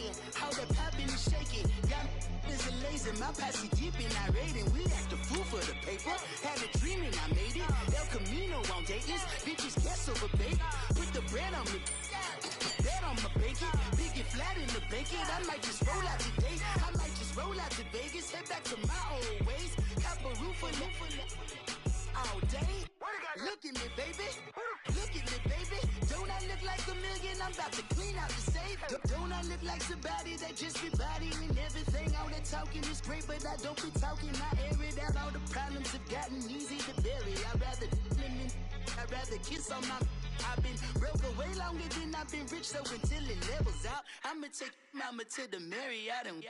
shaking. How that poppin' is shaking. Y'all is a lazy. My posse deep and I raiding. We act a fool for the paper. Had a dream and I made it. El Camino on Dayton's. Bitches guess over bait. Put the bread on me. Bet on my bacon. Big and flat in the bacon. I might just roll out today. I might just roll out to Vegas. Head back to my old ways. Cop a roof for all day. Look at me, baby. Look at me, baby. Don't I look like a million? I'm about to clean out the safe. Don't I look like somebody that just be bodying everything? All that talking is great, but I don't be talking. I air it out. All the problems have gotten easy to bury. I'd rather kiss on my. I've been broke way longer than I've been rich, so until it levels out, I'ma take mama to the Marriott and.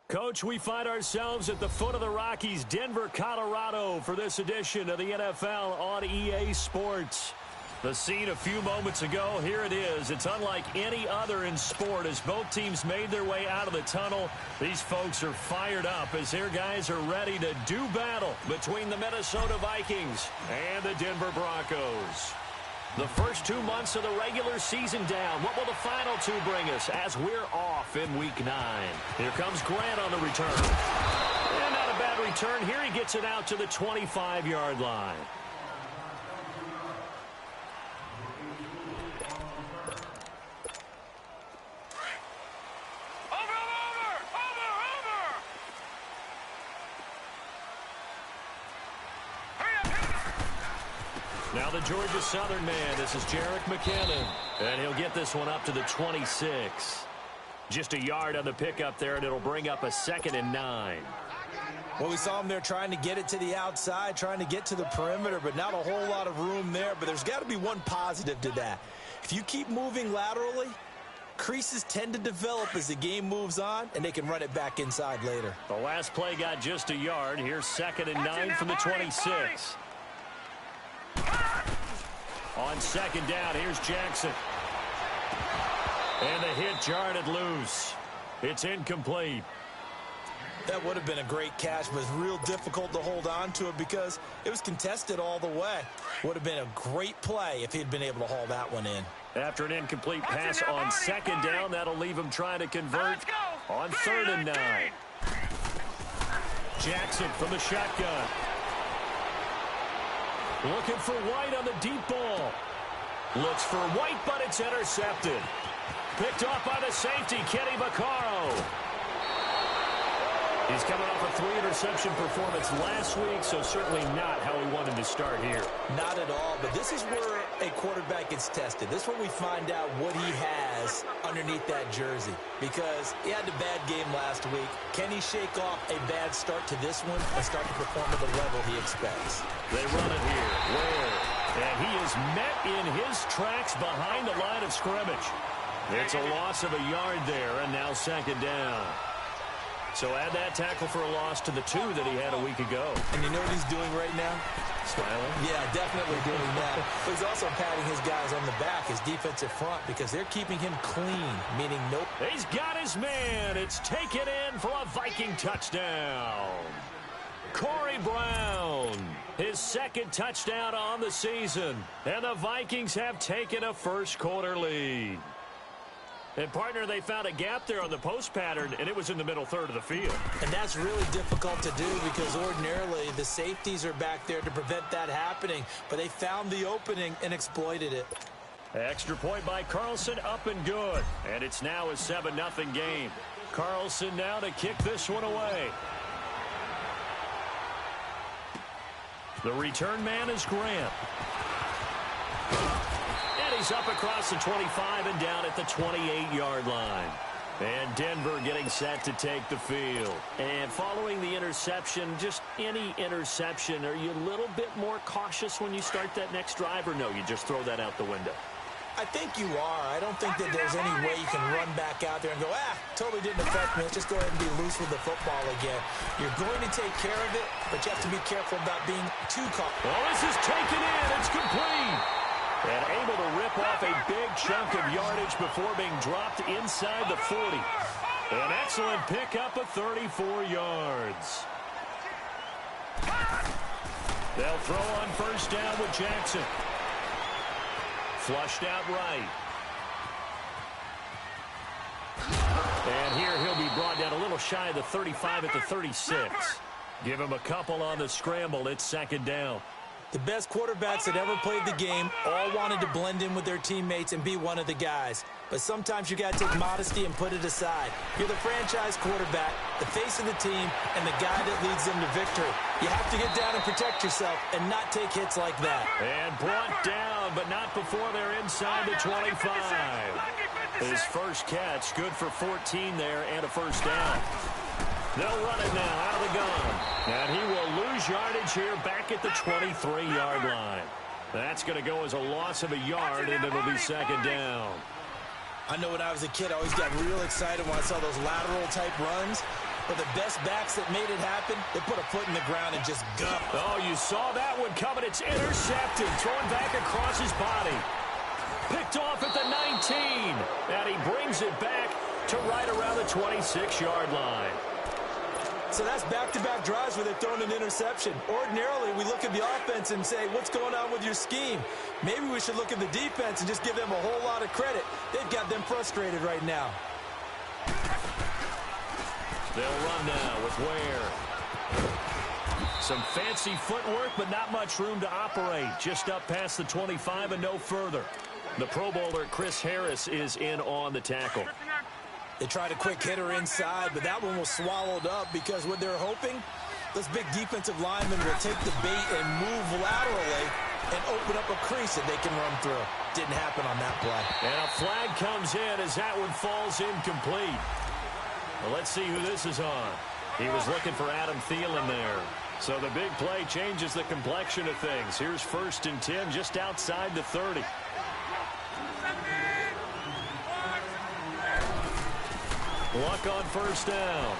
Coach, we find ourselves at the foot of the Rockies, Denver, Colorado, for this edition of the NFL on EA Sports. The scene a few moments ago, here it is. It's unlike any other in sport as both teams made their way out of the tunnel. These folks are fired up as their guys are ready to do battle between the Minnesota Vikings and the Denver Broncos. The first 2 months of the regular season down. What will the final two bring us as we're off in Week 9? Here comes Grant on the return. And not a bad return. Here he gets it out to the 25-yard line. Now the Georgia Southern man, this is Jerick McKinnon, and he'll get this one up to the 26. Just a yard on the pickup there, and it'll bring up a 2nd and 9. Well, we saw him there trying to get it to the outside, trying to get to the perimeter, but not a whole lot of room there. But there's got to be one positive to that. If you keep moving laterally, creases tend to develop as the game moves on, and they can run it back inside later. The last play got just a yard. Here's 2nd and 9 from the 26. On 2nd down, here's Jackson. And the hit jarred it loose. It's incomplete. That would have been a great catch, but it's real difficult to hold on to it because it was contested all the way. Would have been a great play if he had been able to haul that one in. After an incomplete pass on 2nd down, that'll leave him trying to convert on 3rd and 9. Jackson from the shotgun. Looking for White on the deep ball. Looks for White, but it's intercepted. Picked off by the safety, Kenny Vaccaro. He's coming off a 3-interception performance last week, so certainly not how he wanted to start here. Not at all, but this is where a quarterback gets tested. This is where we find out what he has underneath that jersey. Because he had a bad game last week. Can he shake off a bad start to this one and start to perform at the level he expects? They run it here. Ware. And he is met in his tracks behind the line of scrimmage. It's a loss of a yard there, and now 2nd down. So add that tackle for a loss to the 2 that he had a week ago. And you know what he's doing right now? Smiling? Yeah, definitely doing that. But he's also patting his guys on the back, his defensive front, because they're keeping him clean, meaning nope. He's got his man. It's taken in for a Viking touchdown. Corey Brown, his 2nd touchdown on the season. And the Vikings have taken a first-quarter lead. And, partner, they found a gap there on the post pattern, and it was in the middle third of the field. And that's really difficult to do because ordinarily the safeties are back there to prevent that happening. But they found the opening and exploited it. Extra point by Carlson, up and good. And it's now a 7-0 game. Carlson now to kick this one away. The return man is Grant. He's up across the 25 and down at the 28-yard line. And Denver getting set to take the field. And following the interception, just any interception, are you a little bit more cautious when you start that next drive, or no, you just throw that out the window? I think you are. I don't think that there's any way you can run back out there and go, totally didn't affect me. Let's just go ahead and be loose with the football again. You're going to take care of it, but you have to be careful about being too cautious. Well, this is taken in. It's complete. And able to rip off a big chunk of yardage before being dropped inside the 40. An excellent pickup of 34 yards. They'll throw on 1st down with Jackson. Flushed out right. And here he'll be brought down a little shy of the 35 at the 36. Give him a couple on the scramble. It's second down. The best quarterbacks that ever played the game all wanted to blend in with their teammates and be one of the guys. But sometimes you got to take modesty and put it aside. You're the franchise quarterback, the face of the team, and the guy that leads them to victory. You have to get down and protect yourself and not take hits like that. And brought down, but not before they're inside the 25. His first catch, good for 14 there and a first down. They'll run it now out of the gun. And he will lose yardage here back at the 23-yard line. That's going to go as a loss of a yard, and it'll be second down. I know when I was a kid, I always got real excited when I saw those lateral-type runs. But the best backs that made it happen, they put a foot in the ground and just go. Oh, you saw that one coming. It's intercepted, thrown back across his body. Picked off at the 19. And he brings it back to right around the 26-yard line. So that's back-to-back drives where they're throwing an interception. Ordinarily, we look at the offense and say, what's going on with your scheme? Maybe we should look at the defense and just give them a whole lot of credit. They've got them frustrated right now. They'll run now with Ware. Some fancy footwork, but not much room to operate. Just up past the 25 and no further. The Pro Bowler, Chris Harris, is in on the tackle. They tried a quick hitter inside, but that one was swallowed up because what they're hoping, those big defensive linemen will take the bait and move laterally and open up a crease that they can run through. Didn't happen on that play. And a flag comes in as that one falls incomplete. Well, let's see who this is on. He was looking for Adam Thielen there. So the big play changes the complexion of things. Here's 1st and 10 just outside the 30. Luck on first down.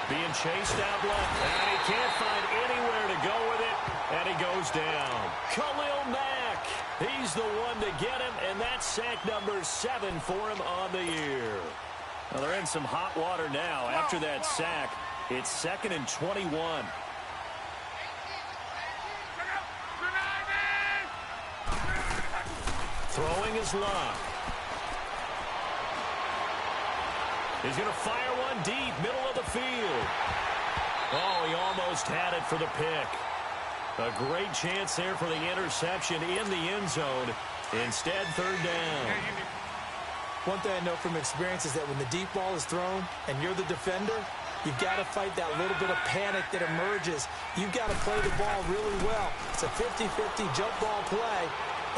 Being chased out left. And he can't find anywhere to go with it. And he goes down. Khalil Mack. He's the one to get him. And that's sack number 7 for him on the year. Well, they're in some hot water now. After that sack, it's 2nd and 21. Throwing is Luck. He's going to fire one deep, middle of the field. Oh, he almost had it for the pick. A great chance there for the interception in the end zone. Instead, 3rd down. One thing I know from experience is that when the deep ball is thrown and you're the defender, you've got to fight that little bit of panic that emerges. You've got to play the ball really well. It's a 50-50 jump ball play.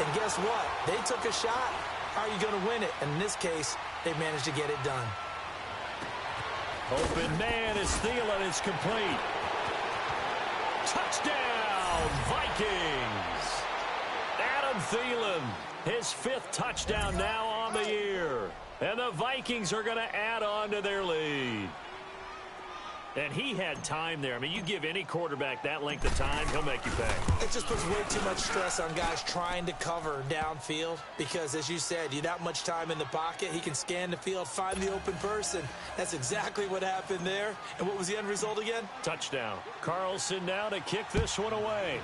And guess what? They took a shot. How are you going to win it? And in this case, they managed to get it done. Open man is Thielen. It's complete. Touchdown, Vikings. Adam Thielen, his 5th touchdown now on the year. And the Vikings are going to add on to their lead. And he had time there. I mean, you give any quarterback that length of time, he'll make you pay. It just puts way too much stress on guys trying to cover downfield because, as you said, you that much time in the pocket, he can scan the field, find the open person. That's exactly what happened there. And what was the end result again? Touchdown. Carlson now to kick this one away.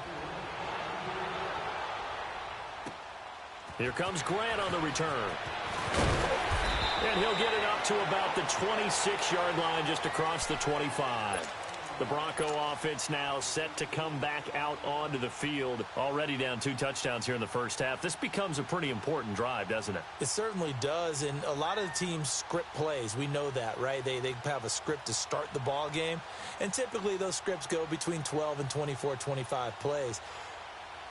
Here comes Grant on the return. And he'll get it up to about the 26-yard line just across the 25. The Bronco offense now set to come back out onto the field. Already down 2 touchdowns here in the first half. This becomes a pretty important drive, doesn't it? It certainly does, and a lot of the teams script plays. We know that, right? They have a script to start the ball game, and typically those scripts go between 12 and 24, 25 plays.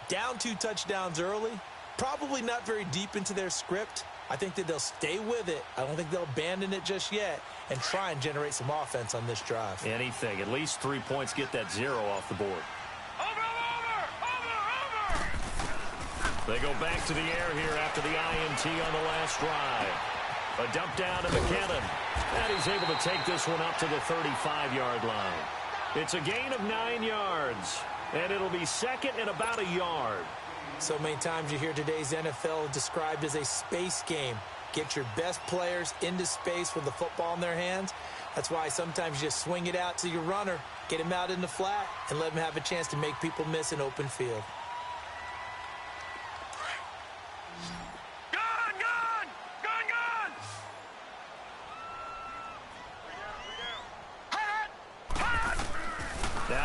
Down 2 touchdowns early, probably not very deep into their script. I think that they'll stay with it. I don't think they'll abandon it just yet and try and generate some offense on this drive. Anything. At least 3 points, get that 0 off the board. Over! They go back to the air here after the INT on the last drive. A dump down to McKinnon. And he's able to take this one up to the 35-yard line. It's a gain of 9 yards. And it'll be 2nd and about a yard. So many times you hear today's NFL described as a space game. Get your best players into space with the football in their hands. That's why sometimes you just swing it out to your runner, get him out in the flat, and let him have a chance to make people miss an open field.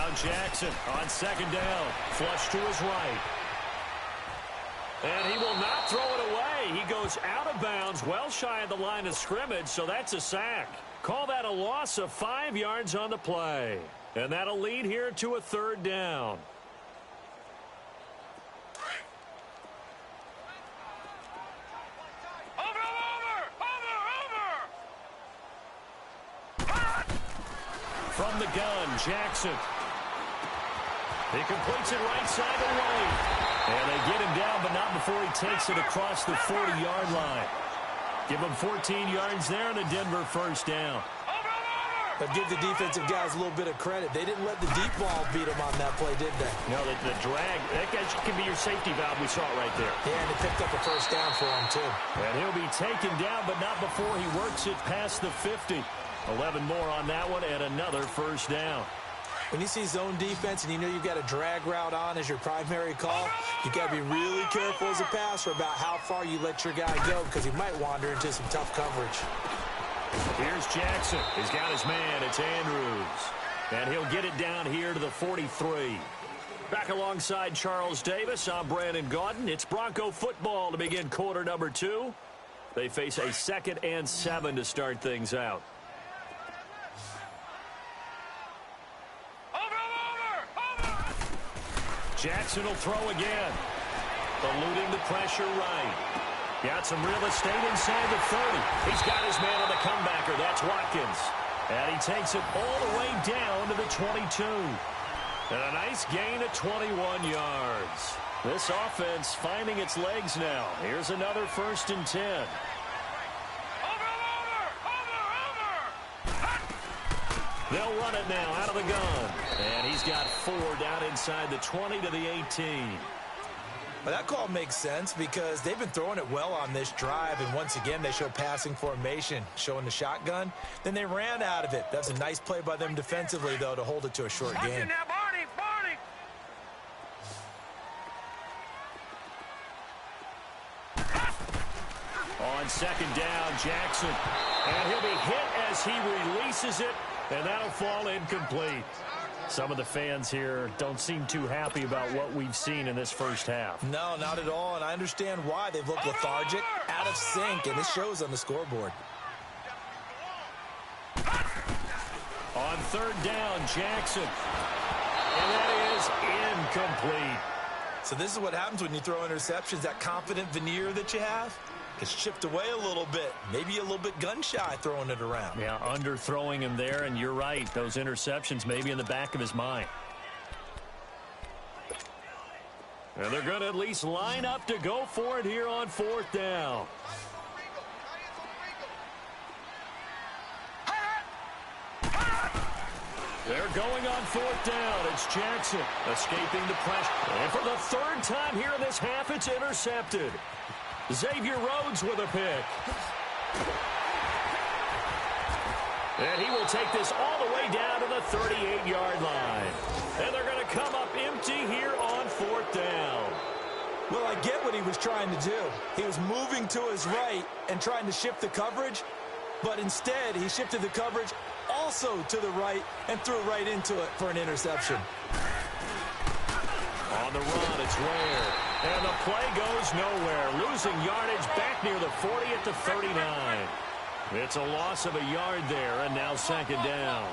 Now Jackson on second down. Flush to his right. And he will not throw it away. He goes out of bounds, well shy of the line of scrimmage, so that's a sack. Call that a loss of 5 yards on the play. And that'll lead here to a third down. From the gun, Jackson. He completes it right side of the lane. And they get him down, but not before he takes it across the 40-yard line. Give him 14 yards there and a Denver first down. But give the defensive guys a little bit of credit. They didn't let the deep ball beat them on that play, did they? No, the drag, that guy can be your safety valve. We saw it right there. Yeah, and they picked up a first down for him, too. And he'll be taken down, but not before he works it past the 50. 11 more on that one and another first down. When you see zone defense and you know you've got a drag route on as your primary call, you've got to be really careful as a passer about how far you let your guy go because he might wander into some tough coverage. Here's Jackson. He's got his man. It's Andrews. And he'll get it down here to the 43. Back alongside Charles Davis, I'm Brandon Gaudin. It's Bronco football to begin quarter number 2. They face a 2nd and 7 to start things out. Jackson will throw again. Eluding the pressure right. Got some real estate inside the 30. He's got his man on the comebacker. That's Watkins. And he takes it all the way down to the 22. And a nice gain of 21 yards. This offense finding its legs now. Here's another 1st and 10. They'll run it now out of the gun. And he's got 4 down inside the 20 to the 18. Well, that call makes sense because they've been throwing it well on this drive, and once again they show passing formation, showing the shotgun. Then they ran out of it. That's a nice play by them defensively, though, to hold it to a short game. On second down, Jackson. And he'll be hit as he releases it, and that'll fall incomplete. Some of the fans here don't seem too happy about what we've seen in this first half. No, not at all, and I understand why. They've looked lethargic, out of sync, and this shows on the scoreboard. On third down, Jackson. And that is incomplete. So this is what happens when you throw interceptions. That confident veneer that you have gets chipped away a little bit. Maybe a little bit gun-shy throwing it around. Yeah, underthrowing him there, and you're right. Those interceptions maybe in the back of his mind. And they're going to at least line up to go for it here on 4th down. They're going on 4th down. It's Jackson escaping the pressure. And for the 3rd time here in this half, it's intercepted. Xavier Rhodes with a pick. And he will take this all the way down to the 38-yard line. And they're going to come up empty here on 4th down. Well, I get what he was trying to do. He was moving to his right and trying to shift the coverage, but instead he shifted the coverage also to the right and threw right into it for an interception. On the run, it's Ware. And the play goes nowhere. Losing yardage back near the 40 at the 39. It's a loss of a yard there, and now 2nd down.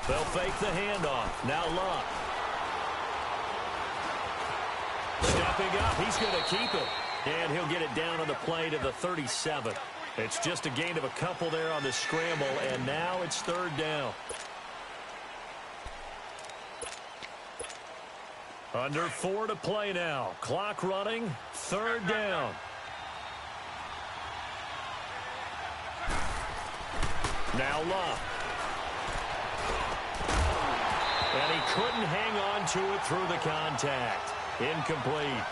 They'll fake the handoff. Now Luck. Stepping up, he's going to keep it. And he'll get it down on the play to the 37. It's just a gain of a couple there on the scramble, and now it's 3rd down. Under 4 to play now. Clock running. 3rd down. Now Luck. And he couldn't hang on to it through the contact. Incomplete.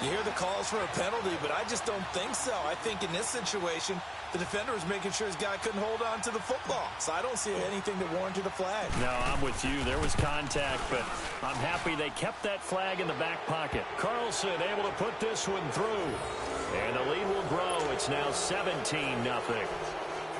You hear the calls for a penalty, but I just don't think so. I think in this situation, the defender was making sure his guy couldn't hold on to the football. So I don't see anything that warranted a flag. No, I'm with you. There was contact, but I'm happy they kept that flag in the back pocket. Carlson able to put this one through. And the lead will grow. It's now 17-0.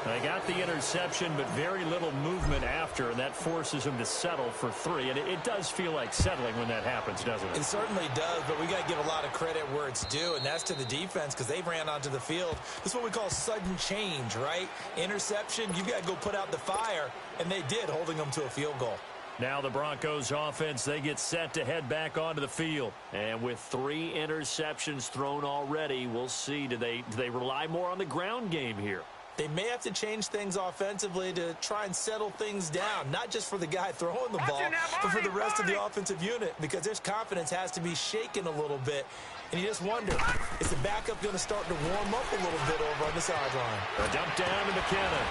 They got the interception, but very little movement after, and that forces them to settle for 3. And it does feel like settling when that happens, doesn't it? It certainly does, but we got to give a lot of credit where it's due, and that's to the defense because they ran onto the field. This is what we call sudden change, right? Interception, you got to go put out the fire, and they did, holding them to a field goal. Now the Broncos offense, they get set to head back onto the field. And with 3 interceptions thrown already, we'll see, do they rely more on the ground game here? They may have to change things offensively to try and settle things down, not just for the guy throwing the ball, but for the rest of the offensive unit, because their confidence has to be shaken a little bit. And you just wonder, is the backup going to start to warm up a little bit over on the sideline? A dump down to McKenna.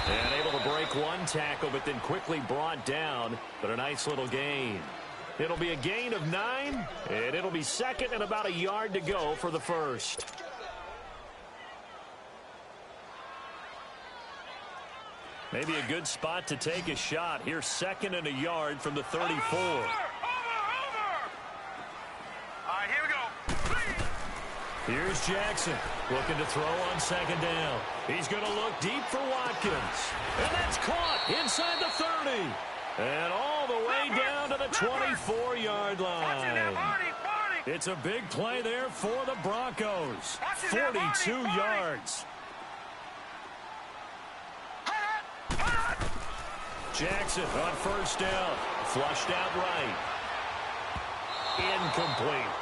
And able to break 1 tackle, but then quickly brought down, but a nice little gain. It'll be a gain of 9, and it'll be second and about a yard to go for the first. Maybe a good spot to take a shot. Here's second and a yard from the 34. Over. All right, here we go. Here's Jackson looking to throw on second down. He's going to look deep for Watkins. And that's caught inside the 30. And all the way down to the 24-yard line. It's a big play there for the Broncos. 42 yards. Jackson on first down. Flushed out right. Incomplete.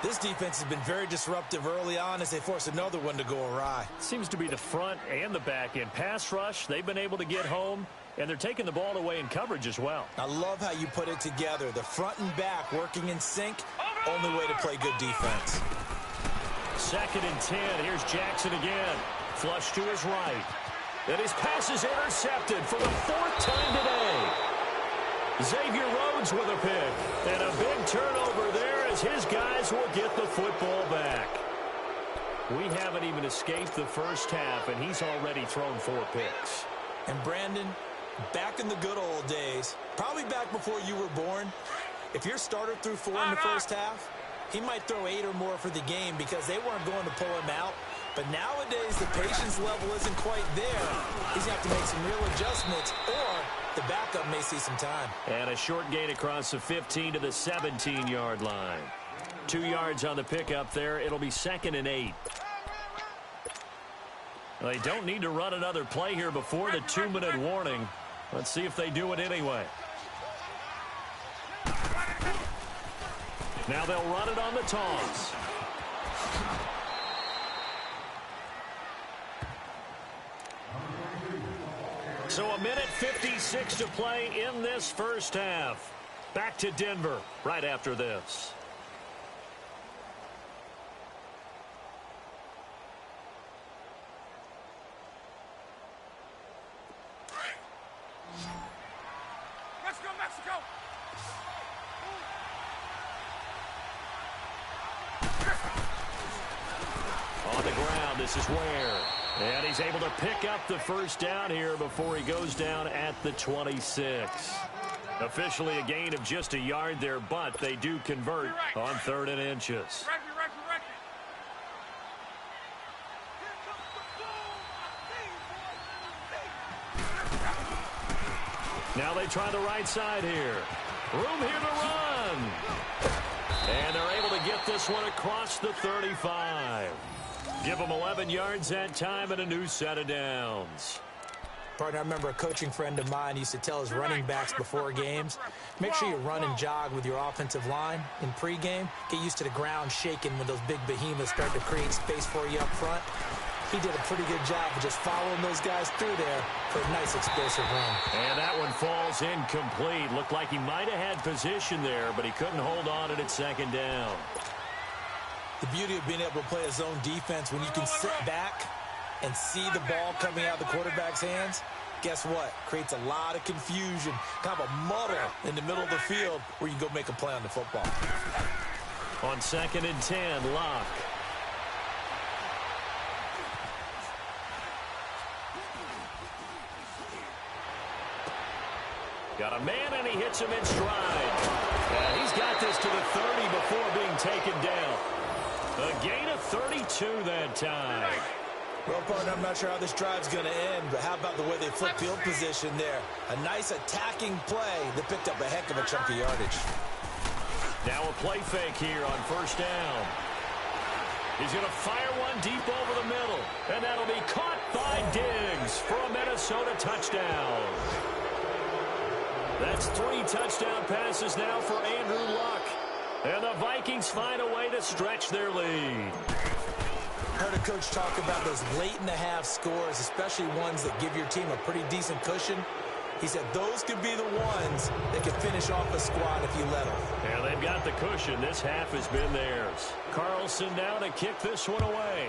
This defense has been very disruptive early on as they force another one to go awry. Seems to be the front and the back end. Pass rush, they've been able to get home, and they're taking the ball away in coverage as well. I love how you put it together. The front and back working in sync. Only way to play good defense. Second and 10. Here's Jackson again. Flush to his right. And his pass is intercepted for the 4th time today. Xavier Rhodes with a pick. And a big turnover there as his guys will get the football back. We haven't even escaped the first half, and he's already thrown 4 picks. And Brandon, back in the good old days, probably back before you were born, if your starter threw 4 in the first half, he might throw 8 or more for the game because they weren't going to pull him out. But nowadays, the patience level isn't quite there. He's going to have to make some real adjustments, or the backup may see some time. And a short gain across the 15 to the 17-yard line. 2 yards on the pickup there. It'll be second and 8. Well, they don't need to run another play here before the 2-minute warning. Let's see if they do it anyway. Now they'll run it on the toss. So a minute 56 to play in this first half. Back to Denver right after this. Let's go, Mexico! On the ground, this is Ware. And he's able to pick up the first down here before he goes down at the 26. Officially a gain of just a yard there, but they do convert on 3rd and inches. Now they try the right side here. Room here to run. And they're able to get this one across the 35. Give them 11 yards that time and a new set of downs. Partner, I remember a coaching friend of mine used to tell his running backs before games, make sure you run and jog with your offensive line in pregame. Get used to the ground shaking when those big behemoths start to create space for you up front. He did a pretty good job of just following those guys through there for a nice explosive run. And that one falls incomplete. Looked like he might have had position there, but he couldn't hold on it at second down. The beauty of being able to play a zone defense when you can sit back and see the ball coming out of the quarterback's hands, guess what? Creates a lot of confusion, kind of a muddle in the middle of the field where you can go make a play on the football. On 2nd and 10, Locke. Got a man, and he hits him in stride. And he's got this to the 30 before being taken down. A gain of 32 that time. Well, partner, I'm not sure how this drive's going to end, but how about the way they flip field position there? A nice attacking play that picked up a heck of a chunk of yardage. Now a play fake here on first down. He's going to fire one deep over the middle, and that'll be caught by Diggs for a Minnesota touchdown. That's 3 touchdown passes now for Andrew Luck. And the Vikings find a way to stretch their lead. Heard a coach talk about those late-in-the-half scores, especially ones that give your team a pretty decent cushion. He said those could be the ones that can finish off a squad if you let them. Yeah, they've got the cushion. This half has been theirs. Carlson now to kick this one away.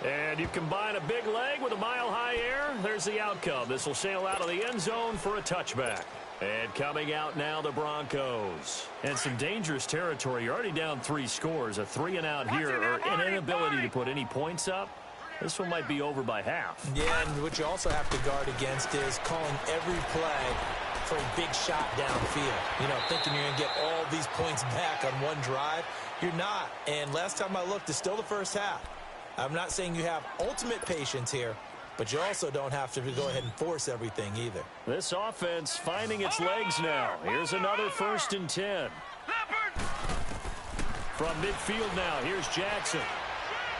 And you combine a big leg with a mile-high air. There's the outcome. This will sail out of the end zone for a touchback. And coming out now, the Broncos. And some dangerous territory. You're already down 3 scores. A 3-and-out here, or an inability to put any points up. This one might be over by half. Yeah, and what you also have to guard against is calling every play for a big shot downfield. You know, thinking you're going to get all these points back on one drive. You're not. And last time I looked, it's still the first half. I'm not saying you have ultimate patience here, but you also don't have to go ahead and force everything either. This offense finding its legs now. Here's another 1st and 10. From midfield now, here's Jackson.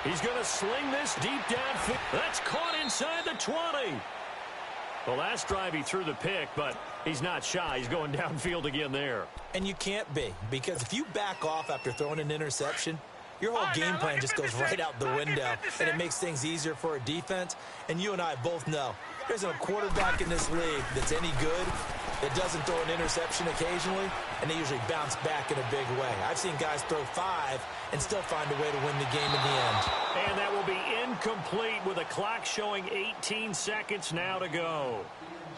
He's going to sling this deep downfield. That's caught inside the 20. The last drive he threw the pick, but he's not shy. He's going downfield again there. And you can't be, because if you back off after throwing an interception, your whole game plan just goes right out the window, and it makes things easier for a defense. And you and I both know there's a quarterback in this league that's any good that doesn't throw an interception occasionally, and they usually bounce back in a big way. I've seen guys throw 5 and still find a way to win the game in the end. And that will be incomplete with a clock showing 18 seconds now to go.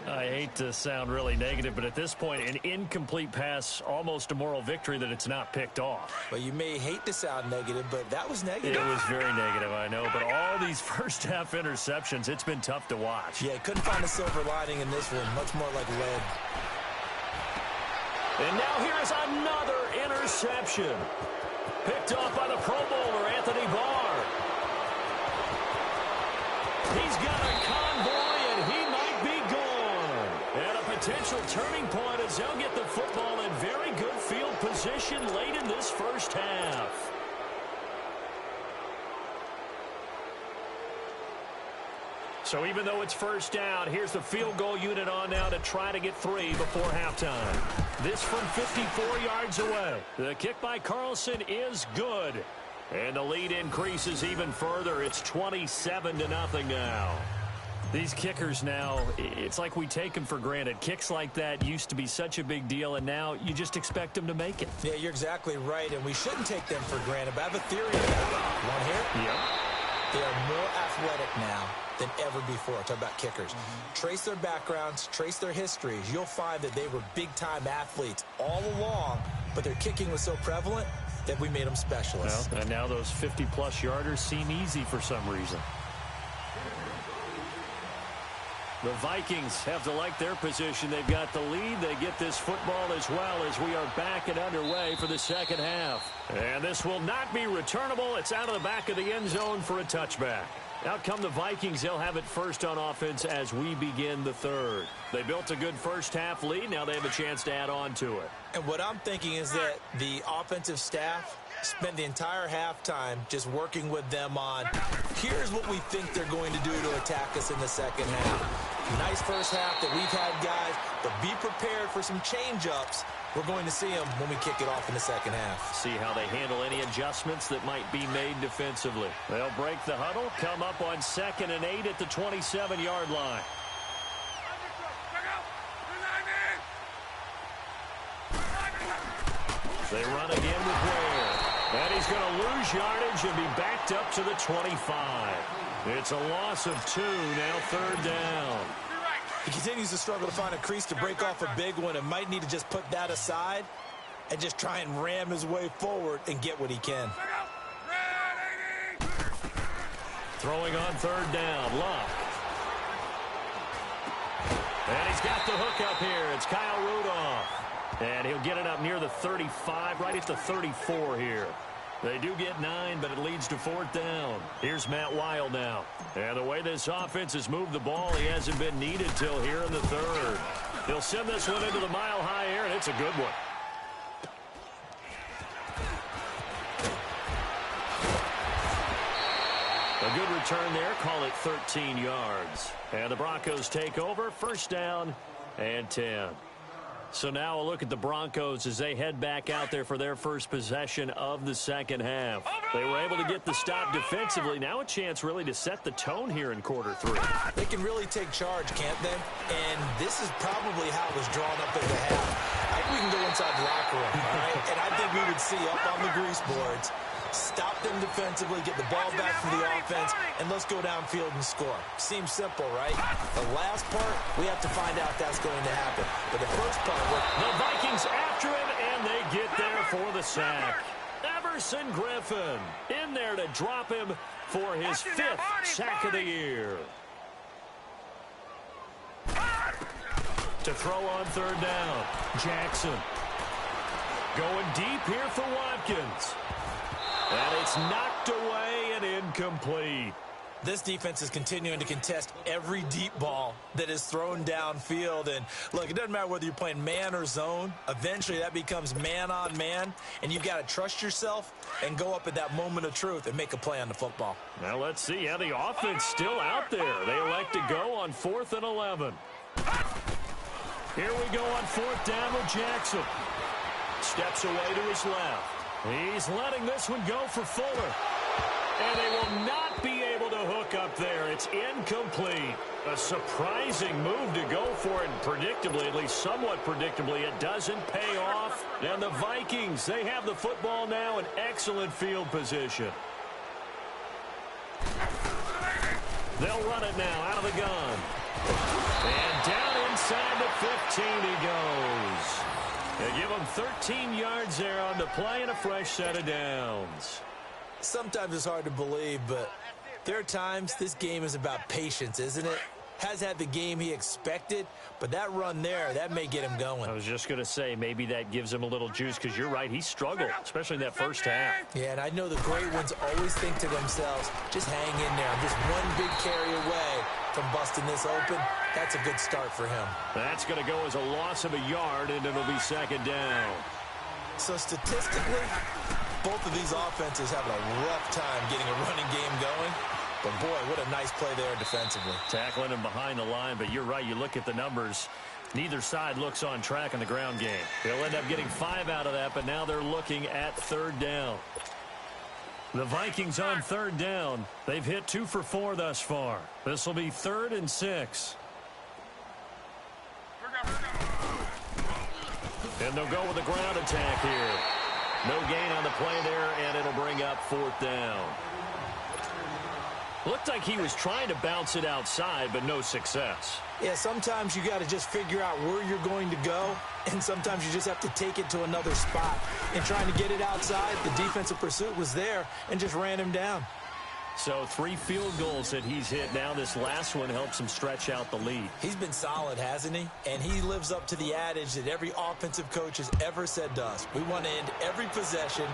I hate to sound really negative, but at this point, an incomplete pass, almost a moral victory that it's not picked off. Well, you may hate to sound negative, but that was negative. It was very negative, I know, but all these first-half interceptions, it's been tough to watch. Yeah, couldn't find a silver lining in this one, much more like lead. And now here is another interception. Picked off by the Pro Bowler, Anthony Barr. He's got a convoy, and he might be gone. And a potential turning point as they'll get the football in very good field position late in this first half. So even though it's first down, here's the field goal unit on now to try to get 3 before halftime. This from 54 yards away. The kick by Carlson is good. And the lead increases even further. It's 27-0 now. These kickers now, it's like we take them for granted. Kicks like that used to be such a big deal, and now you just expect them to make it. Yeah, you're exactly right, and we shouldn't take them for granted. But I have a theory about it. You want to hear it? Yep. They are more athletic now than ever before. Talk about kickers. Trace their backgrounds, trace their histories. You'll find that they were big-time athletes all along, but their kicking was so prevalent that we made them specialists. Well, and now those 50-plus yarders seem easy for some reason. The Vikings have to like their position. They've got the lead. They get this football as well as we are back and underway for the second half. And this will not be returnable. It's out of the back of the end zone for a touchback. Out come the Vikings. They'll have it first on offense as we begin the third. They built a good first-half lead. Now they have a chance to add on to it. And what I'm thinking is that the offensive staff spent the entire halftime just working with them on, here's what we think they're going to do to attack us in the second half. Nice first half that we've had, guys, but be prepared for some change-ups. We're going to see them when we kick it off in the second half. See how they handle any adjustments that might be made defensively. They'll break the huddle, come up on 2nd and 8 at the 27-yard line. They run again with Ware. And he's going to lose yardage and be backed up to the 25. It's a loss of 2, now 3rd down. He continues to struggle to find a crease to break off a big one and might need to just put that aside and just try and ram his way forward and get what he can. Throwing on 3rd down, Luck. And he's got the hook up here. It's Kyle Rudolph. And he'll get it up near the 35, right at the 34 here. They do get 9, but it leads to 4th down. Here's Matt Weil now. And the way this offense has moved the ball, he hasn't been needed till here in the 3rd. He'll send this one into the mile-high air, and it's a good one. A good return there. Call it 13 yards. And the Broncos take over. 1st down and 10. So now a look at the Broncos as they head back out there for their first possession of the 2nd half. They were able to get the stop defensively. Now a chance really to set the tone here in quarter 3. They can really take charge, can't they? And this is probably how it was drawn up at the half. I think we can go inside the locker room, all right? And I think we would see up on the grease boards, stop them defensively, get the ball back from the offense, and let's go downfield and score. Seems simple, right? The last part, we have to find out if that's going to happen. But the first part, the Vikings after him, and they get there for the sack. Everson Griffin in there to drop him for his 5th sack of the year. To throw on 3rd down, Jackson. Going deep here for Watkins. And it's knocked away and incomplete. This defense is continuing to contest every deep ball that is thrown downfield. And, look, it doesn't matter whether you're playing man or zone. Eventually, that becomes man-on-man, and you've got to trust yourself and go up at that moment of truth and make a play on the football. Now, let's see how the offense still out there. They elect to go on 4th and 11. Here we go on 4th down with Jackson. Steps away to his left. He's letting this one go for Fuller. And they will not be able to hook up there. It's incomplete. A surprising move to go for it. And predictably, at least somewhat predictably, it doesn't pay off. And the Vikings, they have the football now in excellent field position. They'll run it now out of the gun. And down inside the 15 he goes. They give him 13 yards there on the play and a fresh set of downs. Sometimes it's hard to believe, but there are times this game is about patience, isn't it? Has had the game he expected, but that run there, that may get him going. I was just going to say, maybe that gives him a little juice, because you're right, he struggled, especially in that first half. Yeah, and I know the great ones always think to themselves, just hang in there. I'm just one big carry away from busting this open. That's a good start for him. That's going to go as a loss of a yard, and it'll be 2nd down. So statistically, both of these offenses having a rough time getting a running game going. But, boy, what a nice play there defensively. Tackling him behind the line, but you're right. You look at the numbers. Neither side looks on track in the ground game. They'll end up getting 5 out of that, but now they're looking at 3rd down. The Vikings on 3rd down. They've hit 2 for 4 thus far. This will be 3rd and 6. And they'll go with a ground attack here. No gain on the play there, and it'll bring up 4th down. Looked like he was trying to bounce it outside, but no success. Yeah, sometimes you got to just figure out where you're going to go, and sometimes you just have to take it to another spot. And trying to get it outside, the defensive pursuit was there and just ran him down. So 3 field goals that he's hit now. This last one helps him stretch out the lead. He's been solid, hasn't he? And he lives up to the adage that every offensive coach has ever said to us. We want to end every possession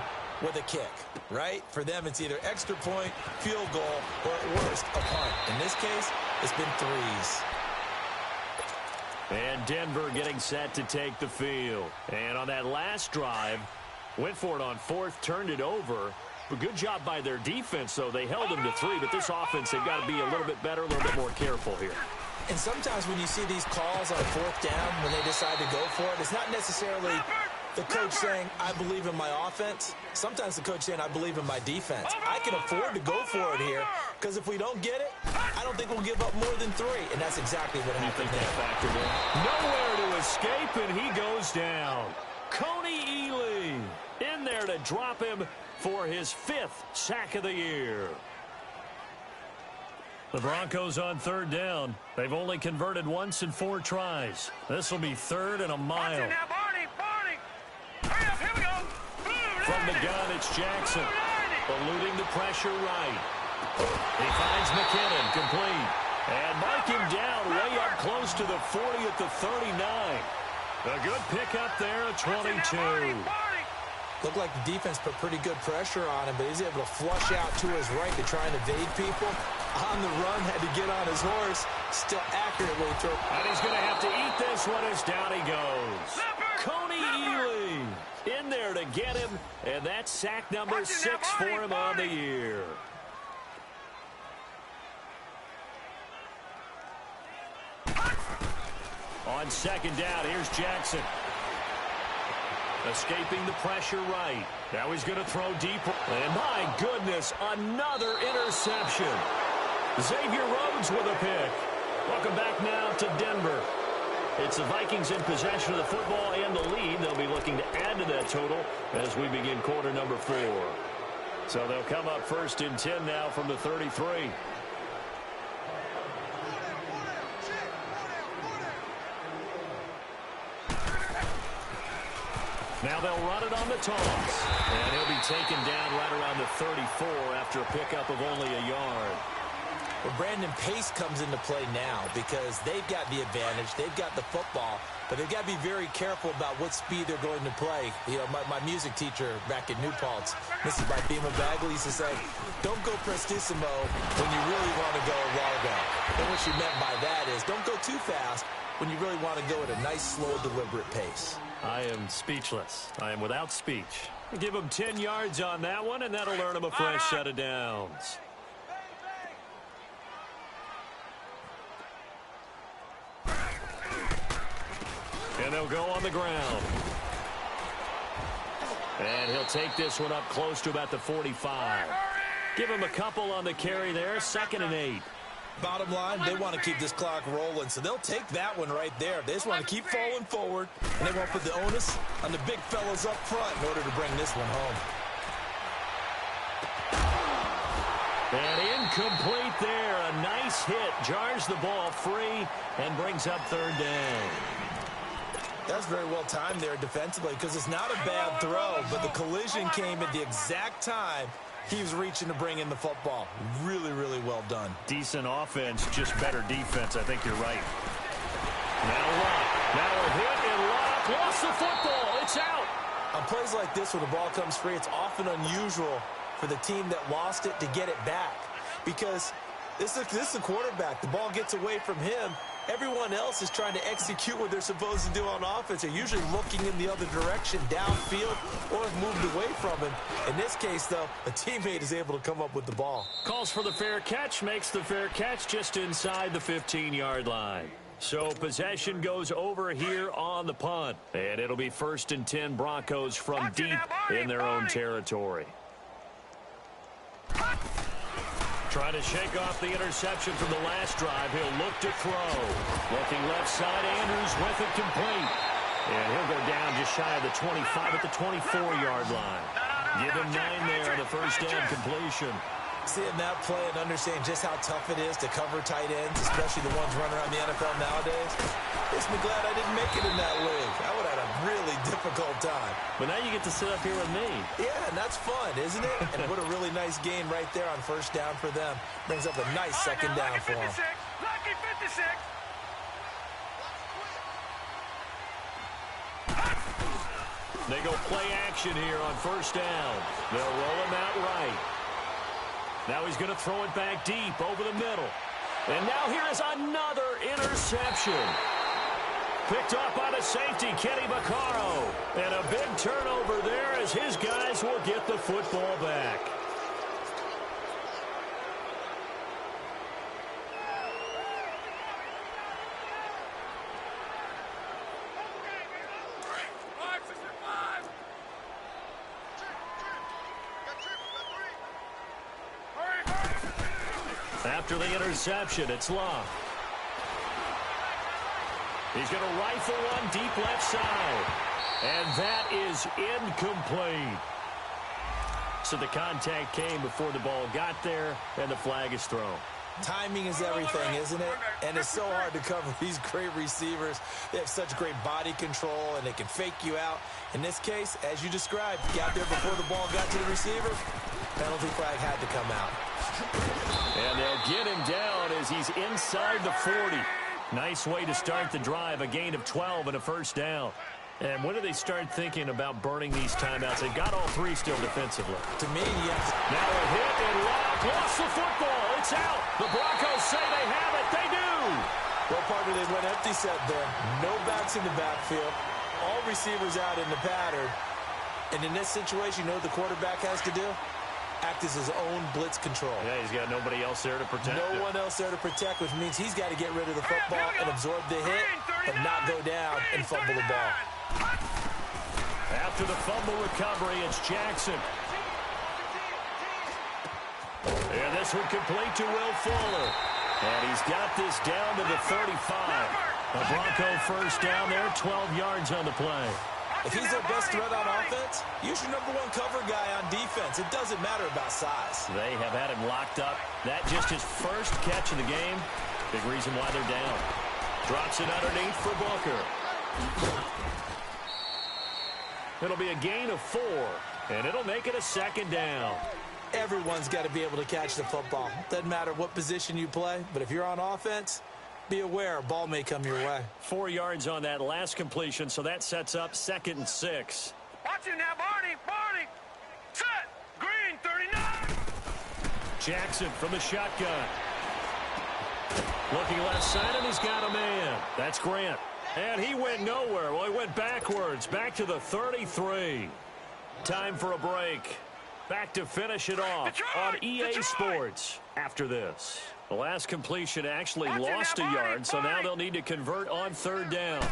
with a kick, right? For them, it's either extra point, field goal, or at worst, a punt. In this case, it's been 3s. And Denver getting set to take the field. And on that last drive, went for it on 4th, turned it over. But good job by their defense, though. They held them to 3, but this offense, they've got to be a little bit better, a little bit more careful here. And sometimes when you see these calls on 4th down, when they decide to go for it, it's not necessarily the coach saying, I believe in my offense. Sometimes the coach saying, I believe in my defense. I can afford to go for it here, because if we don't get it, I don't think we'll give up more than 3. And that's exactly what happened there. Nowhere to escape, and he goes down. Coney Ely in there to drop him for his 5th sack of the year. The Broncos on 3rd down. They've only converted once in 4 tries. This will be 3rd and a mile. From the gun, it's Jackson. Eluding the pressure right. He finds McKinnon, complete. And mark him down way up close to the 40 at the 39. A good pickup there at 22. Looked like the defense put pretty good pressure on him, but he's able to flush out to his right to try and evade people. On the run, had to get on his horse, still accurately throw. And he's going to have to eat this one as down he goes. Coney Ely in there to get him, and that's sack number 6 for him on the year. On second down, here's Jackson. Escaping the pressure right. Now he's going to throw deep. And my goodness, another interception. Xavier Rhodes with a pick. Welcome back now to Denver. It's the Vikings in possession of the football and the lead. They'll be looking to add to that total as we begin quarter number 4. So they'll come up 1st and 10 now from the 33. Now they'll run it on the toss. And he'll be taken down right around the 34 after a pickup of only a yard. Well, Brandon, pace comes into play now because they've got the advantage. They've got the football, but they've got to be very careful about what speed they're going to play. You know, my music teacher back at New Paltz, Mrs. Bima Bagley, used to say, don't go prestissimo when you really want to go largo. And what she meant by that is don't go too fast when you really want to go at a nice, slow, deliberate pace. I am speechless. I am without speech. Give him 10 yards on that one, and that'll earn him a fresh set of downs. And they'll go on the ground. And he'll take this one up close to about the 45. Give him a couple on the carry there. 2nd and 8. Bottom line, they want to keep this clock rolling, so they'll take that one right there. They just want to keep falling forward, and they won't put the onus on the big fellas up front in order to bring this one home. And incomplete there. A nice hit. Jars the ball free and brings up 3rd down. That's very well timed there defensively because it's not a bad throw, but the collision came at the exact time he was reaching to bring in the football. Really, really well done. Decent offense, just better defense. I think you're right. Now Locke. Now a hit, and Locke lost the football. It's out. On plays like this where the ball comes free, it's often unusual for the team that lost it to get it back because this is the quarterback. The ball gets away from him. Everyone else is trying to execute what they're supposed to do on offense. They're usually looking in the other direction, downfield, or have moved away from him. In this case, though, a teammate is able to come up with the ball. Calls for the fair catch, makes the fair catch just inside the 15-yard line. So possession goes over here on the punt. And it'll be 1st and 10 Broncos from deep in their own territory. Trying to shake off the interception from the last drive. He'll look to throw. Looking left side, Andrews with it complete. And he'll go down just shy of the 25 at the 24-yard line. Give him 9 there on the first down completion. Seeing that play and understanding just how tough it is to cover tight ends, especially the ones running around the NFL nowadays, makes me glad I didn't make it in that league. I would have had a really difficult time. But now you get to sit up here with me. Yeah, and that's fun, isn't it? And what a really nice gain right there on first down for them. Brings up a nice second down for them. Lucky 56. They go play action here on first down. They'll roll him out right. Now he's going to throw it back deep over the middle. And now here is another interception. Picked off by the safety, Kenny Vaccaro. And a big turnover there as his guys will get the football back. After the interception, it's Locke. He's going to rifle one deep left side. And that is incomplete. So the contact came before the ball got there, and the flag is thrown. Timing is everything, isn't it? And it's so hard to cover these great receivers. They have such great body control, and they can fake you out. In this case, as you described, got there before the ball got to the receiver. Penalty flag had to come out. And they'll get him down as he's inside the 40. Nice way to start the drive, a gain of 12 and a first down. And when do they start thinking about burning these timeouts? They've got all three still defensively. To me, yes. Now a hit, and Locke lost the football. It's out. The Broncos say they have it. They do. Well, partner, they went empty set there. No backs in the backfield. All receivers out in the pattern. And in this situation, you know what the quarterback has to do? Act as his own blitz control. Yeah, he's got nobody else there to protect No one else there to protect, which means he's got to get rid of the football and absorb the hit, but not go down and fumble the ball. After the fumble recovery, it's Jackson. And this one complete to Will Fuller. And he's got this down to the 35. A Bronco first down there, 12 yards on the play. If he's their best threat on offense, use your number one cover guy on defense. It doesn't matter about size. They have had him locked up. That just his first catch of the game. Big reason why they're down. Drops it underneath for Booker. It'll be a gain of 4, and it'll make it a second down. Everyone's got to be able to catch the football. Doesn't matter what position you play, but if you're on offense, be aware a ball may come your way. 4 yards on that last completion, so that sets up 2nd and 6. Watch it now, Barney. Barney. Set. Green, 39. Jackson from the shotgun. Looking left side, and he's got a man. That's Grant. And he went nowhere. Well, he went backwards, back to the 33. Time for a break. Back to finish it off on EA Sports after this. The last completion actually lost a yard, so now they'll need to convert on 3rd down.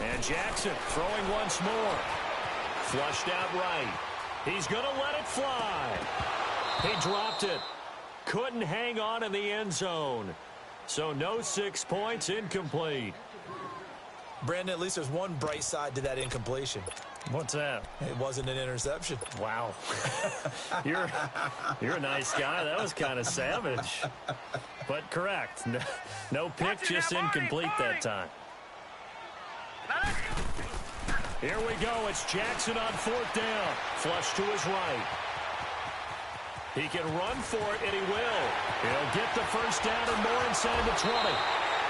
And Jackson throwing once more. Flushed out right. He's going to let it fly. He dropped it. Couldn't hang on in the end zone. So no 6 points, incomplete. Brandon, at least there's one bright side to that incompletion. What's that? It wasn't an interception. Wow. You're a nice guy. That was kind of savage. But correct. No pick, just incomplete that time. Here we go. It's Jackson on 4th down. Flush to his right. He can run for it, and he will. He'll get the first down and more inside the 20.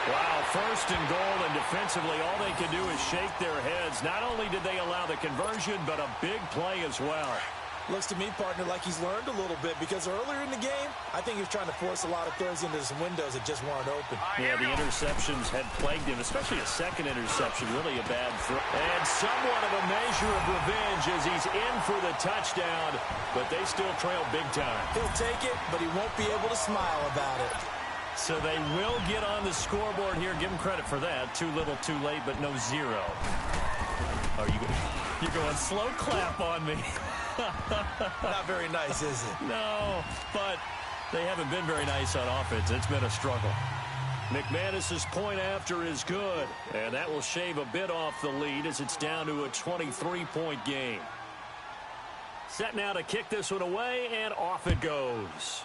Wow, 1st and goal, and defensively all they can do is shake their heads. Not only did they allow the conversion, but a big play as well. Looks to me, partner, like he's learned a little bit, because earlier in the game, I think he was trying to force a lot of throws into some windows that just weren't open. Yeah, the interceptions had plagued him, especially a second interception, really a bad throw. And somewhat of a measure of revenge as he's in for the touchdown, but they still trail big time. He'll take it, but he won't be able to smile about it. So they will get on the scoreboard here. Give him credit for that. Too little, too late, but no 0. Oh, you're going slow clap on me. Not very nice, is it? No, but they haven't been very nice on offense. It's been a struggle. McManus's point after is good, and that will shave a bit off the lead as it's down to a 23-point game. Set now to kick this one away, and off it goes.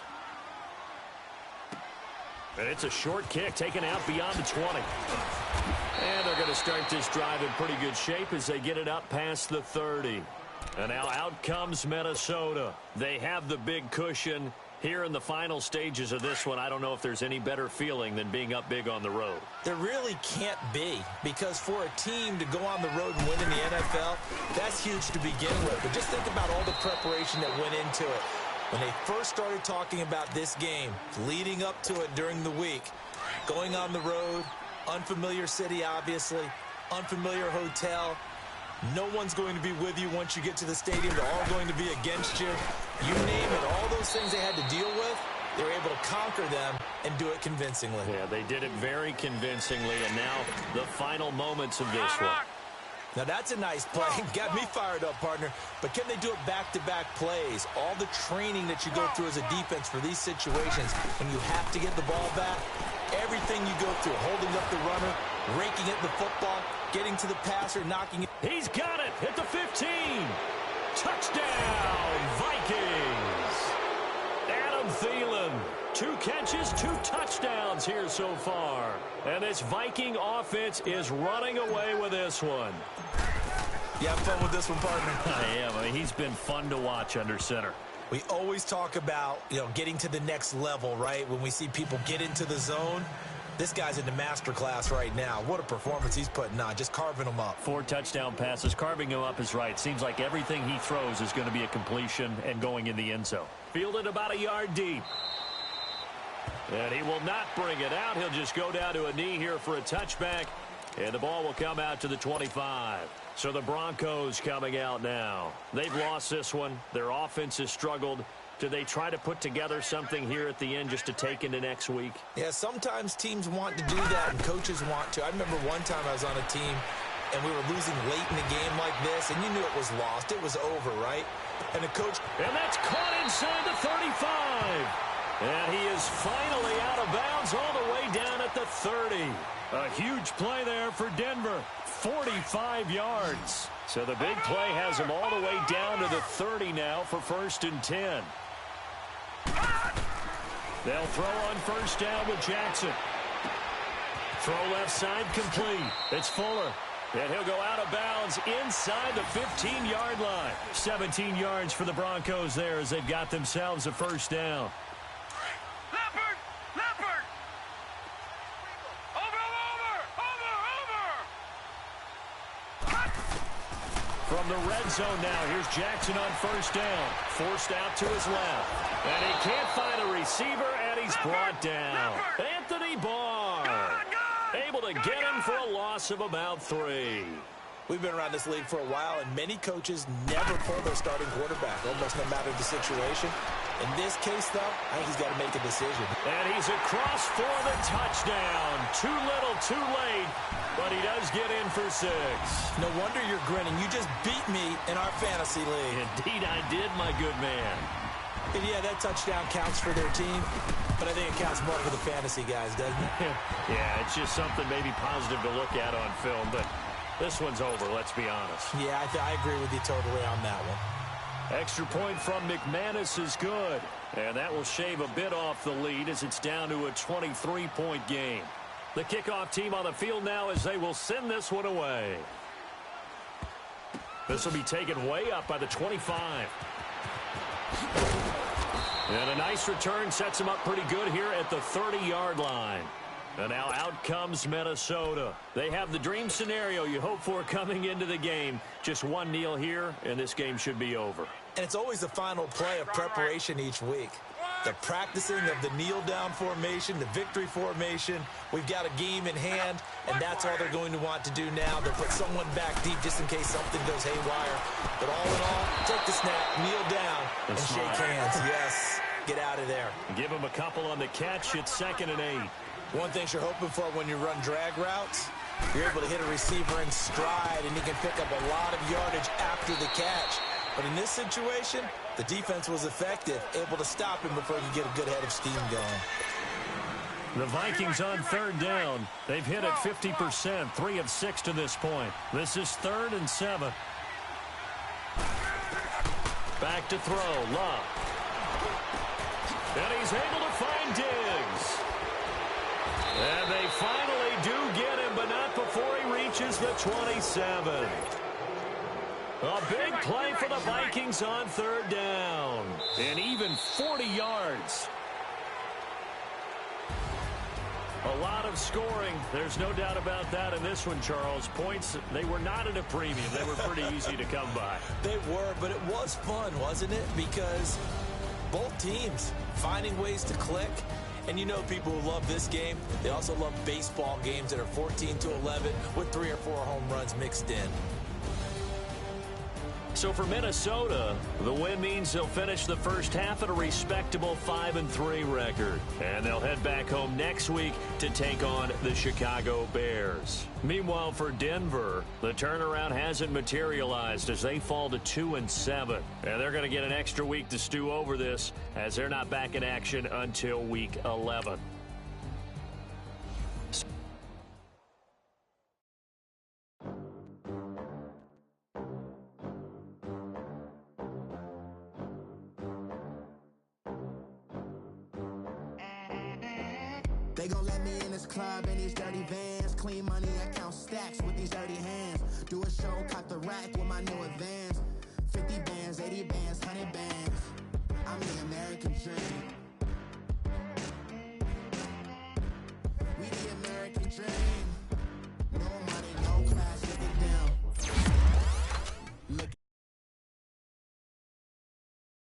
And it's a short kick taken out beyond the 20. And they're going to start this drive in pretty good shape as they get it up past the 30. And now out comes Minnesota. They have the big cushion. Here in the final stages of this one, I don't know if there's any better feeling than being up big on the road. There really can't be, because for a team to go on the road and win in the NFL, that's huge to begin with. But just think about all the preparation that went into it. When they first started talking about this game, leading up to it during the week, going on the road, unfamiliar city, obviously, unfamiliar hotel. No one's going to be with you once you get to the stadium. They're all going to be against you. You name it, all those things they had to deal with, they were able to conquer them and do it convincingly. Yeah, they did it very convincingly, and now the final moments of this one. Now, that's a nice play. Got me fired up, partner. But can they do it back-to-back plays? All the training that you go through as a defense for these situations, when you have to get the ball back, everything you go through, holding up the runner, raking at the football, getting to the passer, knocking it. He's got it at the 15. Touchdown, Vikings. Adam Thielen. 2 catches, 2 touchdowns here so far. And this Viking offense is running away with this one. You have fun with this one, partner? I am. I mean, he's been fun to watch under center. We always talk about, getting to the next level, right? When we see people get into the zone. This guy's in the master class right now. What a performance he's putting on, just carving them up. 4 touchdown passes. Carving him up is right. Seems like everything he throws is going to be a completion and going in the end zone. Fielded about a yard deep. And he will not bring it out. He'll just go down to a knee here for a touchback. And the ball will come out to the 25. So the Broncos coming out now. They've lost this one. Their offense has struggled. Do they try to put together something here at the end just to take into next week? Yeah, sometimes teams want to do that and coaches want to. I remember one time I was on a team and we were losing late in the game like this, and you knew it was lost. It was over, right? And the coach... And that's caught inside the 35. And he is finally out of bounds all the way down at the 30. A huge play there for Denver. 45 yards. So the big play has him all the way down to the 30 now for 1st and 10. They'll throw on 1st down with Jackson. Throw left side complete. It's Fuller. And he'll go out of bounds inside the 15-yard line. 17 yards for the Broncos there as they've got themselves a 1st down. Leopard! Over! From the red zone now, here's Jackson on 1st down. Forced out to his left. And he can't find a receiver, and he's brought down. Anthony Barr able to get him for a loss of about 3. We've been around this league for a while, and many coaches never pull their starting quarterback, almost no matter the situation. In this case, though, I think he's got to make a decision. And he's across for the touchdown. Too little, too late, but he does get in for 6. No wonder you're grinning. You just beat me in our fantasy league. Indeed I did, my good man. And yeah, that touchdown counts for their team, but I think it counts more for the fantasy guys, doesn't it? Yeah, it's just something maybe positive to look at on film, but this one's over, let's be honest. Yeah, I agree with you totally on that one. Extra point from McManus is good, and that will shave a bit off the lead as it's down to a 23-point game. The kickoff team on the field now as they will send this one away. This will be taken way up by the 25. And a nice return sets him up pretty good here at the 30-yard line. And now out comes Minnesota. They have the dream scenario you hope for coming into the game. Just one kneel here, and this game should be over. And it's always the final play of preparation each week. The practicing of the kneel-down formation, the victory formation. We've got a game in hand, and that's all they're going to want to do now. They'll put someone back deep just in case something goes haywire. But all in all, take the snap, kneel down, and shake hands. Yes, get out of there. Give him a couple on the catch. It's 2nd and 8. One thing you're hoping for when you run drag routes, you're able to hit a receiver in stride, and he can pick up a lot of yardage after the catch. But in this situation, the defense was effective, able to stop him before he could get a good head of steam going. The Vikings on 3rd down. They've hit it 50%, 3 of 6 to this point. This is 3rd and 7. Back to throw, Love. And he's able to find Diggs. And they finally do get him, but not before he reaches the 27. A big play for the Vikings on 3rd down. And even 40 yards. A lot of scoring. There's no doubt about that in this one, Charles. Points, they were not at a premium. They were pretty easy to come by. They were, but it was fun, wasn't it? Because both teams finding ways to click. And you know people who love this game, they also love baseball games that are 14-11 with 3 or 4 home runs mixed in. So for Minnesota, the win means they'll finish the first half at a respectable 5-3 record. And they'll head back home next week to take on the Chicago Bears. Meanwhile, for Denver, the turnaround hasn't materialized as they fall to 2-7. And they're going to get an extra week to stew over this as they're not back in action until week 11. They gon' let me in this club in these dirty vans. Clean money, I count stacks with these dirty hands. Do a show, cop the rack with my new advance.